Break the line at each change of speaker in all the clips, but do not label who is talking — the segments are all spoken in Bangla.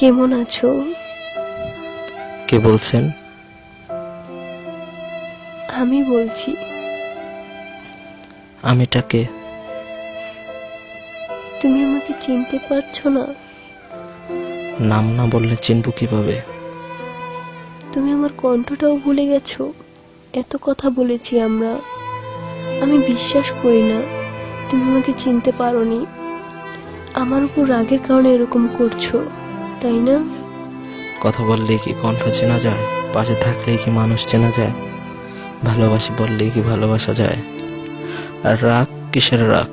কেমন আছো?
কে বলছেন?
আমি বলছি।
আমিটা কে?
তুমি আমাকে চিনতে পারছো না?
নাম না বললে চিনব কিভাবে?
তুমি আমার কণ্ঠটাও ভুলে গেছো? এত কথা বলেছি আমরা। আমি বিশ্বাস করি না তুমি আমাকে চিনতে পারোনি। আমার উপর রাগের কারণে এরকম করছো, তাই না?
কথা বললেই কি কণ্ঠ চেনা যায়? পাশে থাকলেই কি মানুষ চেনা যায়? ভালোবাসি বললেই কি ভালোবাসা যায়? আর রাগ কিসের রাগ?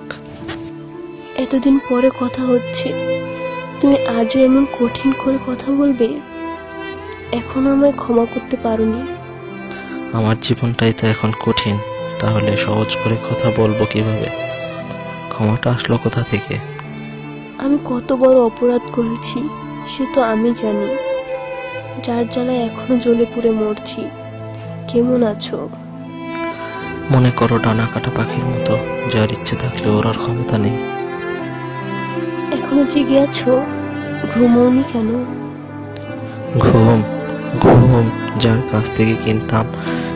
এতদিন পরে কথা হচ্ছে, তুমি আজও এমন কঠিন করে কথা বলবে? এখনো আমায় ক্ষমা করতে পারোনি?
আমার জীবনটাই তো এখন কঠিন, তাহলে সহজ করে কথা বলবো কিভাবে? ক্ষমাটা আসলো কোথা থেকে?
আমি কত বড় অপরাধ করেছি সে তো আমি জানি। যার জ্বালায় এখনো জ্বলে পুড়ে মরছি। কেমন আছো?
মনে করো ডানা কাটা পাখির মতো, যার ইচ্ছে থাকলে ওড়ার ক্ষমতা নেই।
এখনো জেগে আছো? ঘুমোওনি কেন?
ঘুম? ঘুম যার কাছ থেকে কিনতাম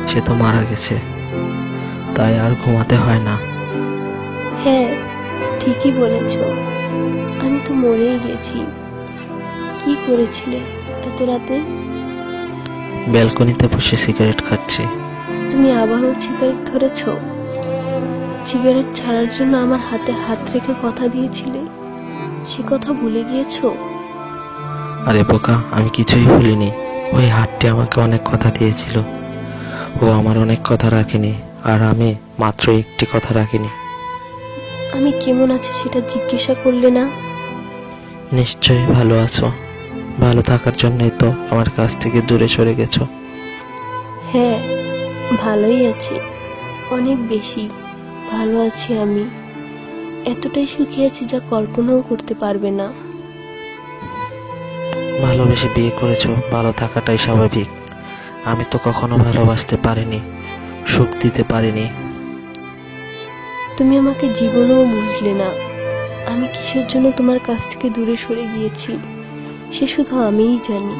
সে তো মারা গেছে, তাই আর ঘুমাতে হয় না।
হ্যাঁ, ঠিকই বলেছ। আমি তো মরেই গেছি। কি করেছিলে এত রাতে?
ব্যালকনিতে বসে সিগারেট খাচ্ছি।
তুমি আবারও সিগারেট ধরেছ? সিগারেট ছাড়ার জন্য আমার হাতে হাত রেখে কথা দিয়েছিলে, সে কথা ভুলে গিয়েছো?
আরে বোকা, আমি কিছুই ভুলিনি। ওই হাতটি আমাকে অনেক কথা দিয়েছিল। ও আমার অনেক কথা রাখেনি, আর আমি মাত্র একটি কথা রাখিনি।
আমি কেমন আছি সেটা জিজ্ঞাসা করলে না?
নিশ্চয়ই ভালো আছো। ভালো থাকার জন্যই তো আমার কাছ থেকে দূরে সরে গেছো।
হ্যাঁ, ভালোই আছি। অনেক বেশি ভালো আছি আমি। এতটাই সুখী আছি যা কল্পনাও করতে পারবে না।
ভালোবেসে বিয়ে করেছো, ভালো থাকাটাই স্বাভাবিক। আমি তো কখনো ভালোবাসতে পারিনি, সুখ দিতে পারিনি।
তুমি আমাকে জীবনেও বুঝলে না। আমি কিসের জন্য তোমার কাছ থেকে দূরে সরে গিয়েছি সে শুধু আমিই জানি।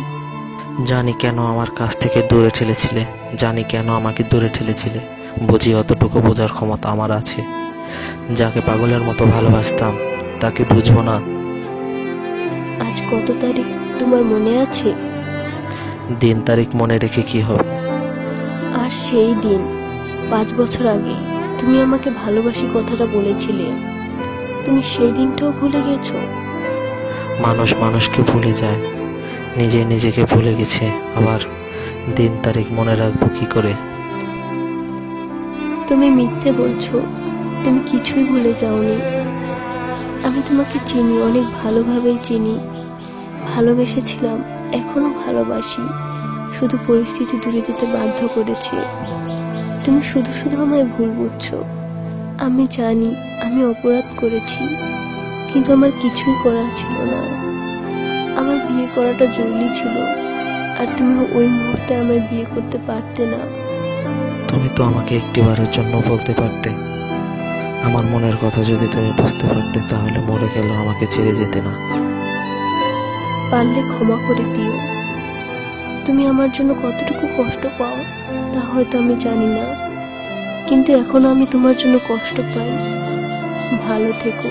জানি কেন আমার কাছ থেকে দূরে ঠেলেছিলে, জানি কেন আমাকে দূরে ঠেলেছিলে। বুঝি অতটুকু বোঝার ক্ষমতা আমার আছে। যাকে পাগলের মতো ভালোবাসতাম তাকে বুঝবো না?
আজ কত তারিখ তোমার মনে আছে?
দিন তারিখ মনে রেখে কি হবে?
আর সেই দিন 5 বছর আগে তুমি আমাকে ভালোবাসি কথাটা বলেছিলে। তুমি সেই দিনটাও ভুলে গেছো?
মানুষ মানুষকে ভুলে যায়, নিজে নিজেকে ভুলে গেছে, আবার দিন তারিখ মনে রাখবো কি করে?
তুমি মিথ্যে বলছো, তুমি কিছুই ভুলে যাওনি। আমি তোমাকে চিনি, অনেক ভালোভাবেই চিনি। ভালোবেসেছিলাম, এখনো ভালোবাসি। শুধু পরিস্থিতি দূরে যেতে বাধ্য করেছে। তুমি শুধু শুধু আমায় ভুল বুঝছো। আমি জানি আমি অপরাধ করেছি, কিন্তু আমার কিছুই করার ছিল না। আমার বিয়ে করাটা জরুরি ছিল, আর তুমি ওই মুহূর্তে আমায় বিয়ে করতে পারতে না।
তুমি তো আমাকে একটিবারের জন্য বলতে পারতে। আমার মনের কথা যদি তুমি বুঝতে পারতে, তাহলে মরে গেলেও আমাকে ছেড়ে যেতে না।
পারলে ক্ষমা করে দিও। তুমি আমার জন্য কতটুকু কষ্ট পাও তা হয়তো আমি জানি না, কিন্তু এখনো আমি তোমার জন্য কষ্ট পাই। ভালো থেকো।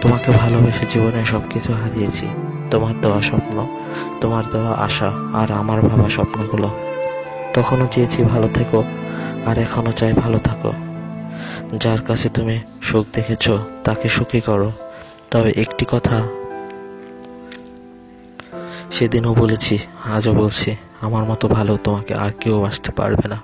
তোমাকে ভালোবেসে জীবনে সবকিছু হারিয়েছি। তোমার দেওয়া স্বপ্ন, তোমার দেওয়া আশা, আর আমার ভাবা স্বপ্নগুলো। তখনও চেয়েছি ভালো থেকো, আর এখনো চাই ভালো থাকো। যার কাছে তুমি সুখ দেখেছো তাকে সুখী করো। তবে একটি কথা সেদিনও বলেছি, আজও বলছি, আমার মতো ভালো তোমাকে আর কেউ বাসতে পারবে না।